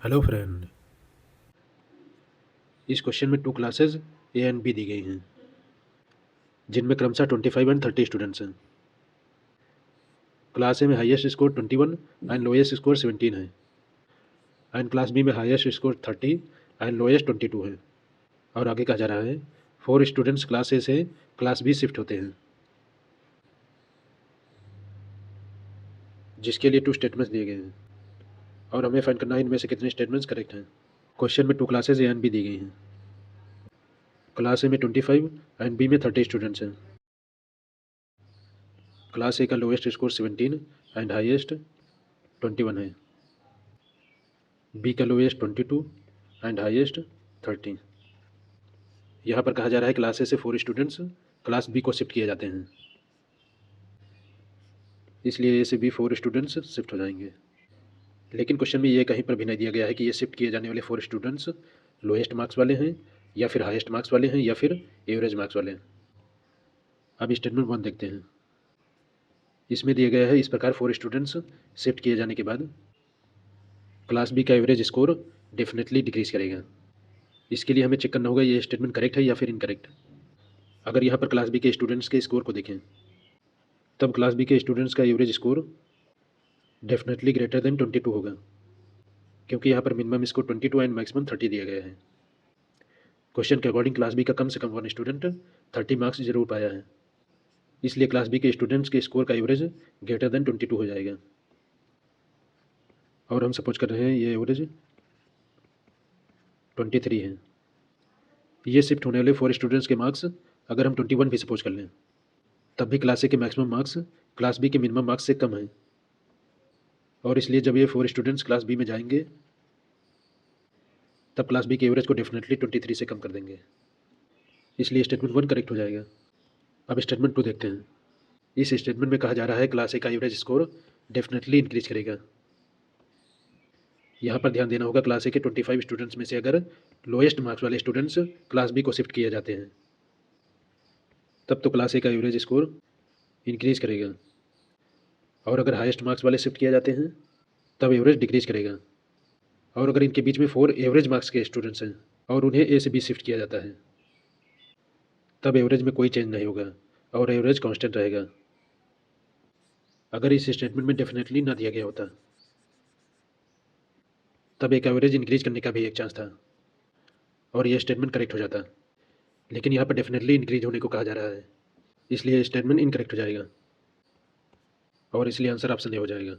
Hello friend, इस question में 2 classes A and be the गई हैं जिनमें क्रमशः 25 एंड 30 स्टूडेंट्स हैं। क्लास ए में highest score 21 and lowest score 17 है एंड क्लास बी में हाईएस्ट स्कोर 30 एंड लोएस्ट 22 है। और आगे कहा जा रहा है 4 स्टूडेंट्स क्लास ए से क्लास बी शिफ्ट होते हैं, जिसके लिए 2 स्टेटमेंट्स दिए गए हैं और हमें फाइंड करना है इनमें से कितने स्टेटमेंट्स करेक्ट हैं। क्वेश्चन में 2 classes A and be the गई हैं। क्लास ए में 25 एंड बी में 30 स्टूडेंट्स हैं। क्लास ए का लोएस्ट स्कोर 17 एंड हाईएस्ट 21 है। बी का लोएस्ट 22 एंड हाईएस्ट 30। यहाँ पर कहा जा रहा है क्लास ए से 4 स्टूडेंट्स क्लास बी को शिफ्ट किए जाते हैं, इसलिए ए से बी 4 स्टूडेंट्स शिफ्ट हो जाएंगे। लेकिन क्वेश्चन में ये कहीं पर भी नहीं दिया गया है कि ये शिफ्ट किए जाने वाले 4 स्टूडेंट्स लोएस्ट मार्क्स वाले हैं या फिर हाईएस्ट मार्क्स वाले हैं या फिर एवरेज मार्क्स वाले हैं। अब स्टेटमेंट 1 देखते हैं। इसमें दिया गया है इस प्रकार 4 स्टूडेंट्स शिफ्ट किए जाने के बाद क्लास बी का एवरेज स्कोर डेफिनेटली डिक्रीज करेगा। इसके लिए हमें चेक करना होगा ये स्टेटमेंट करेक्ट है या फिर इनकरेक्ट। अगर यहाँ पर क्लास बी के स्टूडेंट्स के स्कोर को देखें तब क्लास बी के स्टूडेंट्स का average score definitely greater than 22 होगा, क्योंकि यहाँ पर मिनिमम स्कोर 22 एंड मैक्सिमम 30 दिया गया है। क्वेश्चन के अकॉर्डिंग क्लास बी का कम से कम 1 स्टूडेंट 30 मार्क्स जरूर पाया है, इसलिए क्लास बी के स्टूडेंट्स के स्कोर का एवरेज ग्रेटर देन 22 हो जाएगा। और हम सपोज कर रहे हैं ये एवरेज 23 है। ये शिफ्ट होने वाले 4 स्टूडेंट्स के मार्क्स अगर हम 21 भी सपोज कर लें तब भी क्लास ए के मैक्सिमम मार्क्स क्लास बी के मिनिमम मार्क्स से कम हैं, और इसलिए जब ये 4 स्टूडेंट्स क्लास बी में जाएंगे तब क्लास बी के एवरेज को डेफिनेटली 23 से कम कर देंगे, इसलिए स्टेटमेंट 1 करेक्ट हो जाएगा। अब स्टेटमेंट 2 देखते हैं। इस स्टेटमेंट में कहा जा रहा है क्लास ए का एवरेज स्कोर डेफिनेटली इंक्रीज करेगा। यहाँ पर ध्यान देना होगा क्लास ए के 25 स्टूडेंट्स में से अगर लोएस्ट मार्क्स वाले स्टूडेंट्स क्लास बी को शिफ्ट किए जाते हैं तब तो क्लास ए का एवरेज स्कोर इंक्रीज करेगा, और अगर हाईएस्ट मार्क्स वाले शिफ्ट किए जाते हैं तब एवरेज डिक्रीज करेगा। और अगर इनके बीच में 4 एवरेज मार्क्स के स्टूडेंट्स हैं और उन्हें ए से बी शिफ्ट किया जाता है तब एवरेज में कोई चेंज नहीं होगा और एवरेज कांस्टेंट रहेगा। अगर इस स्टेटमेंट में डेफिनेटली ना दिया गया होता तब एक एवरेज इंक्रीज करने का भी एक चांस था और यह स्टेटमेंट करेक्ट हो जाता, लेकिन यहाँ पर डेफिनेटली इंक्रीज होने को कहा जा रहा है, इसलिए स्टेटमेंट इनकरेक्ट हो जाएगा और इसलिए आंसर ऑप्शन ए हो जाएगा।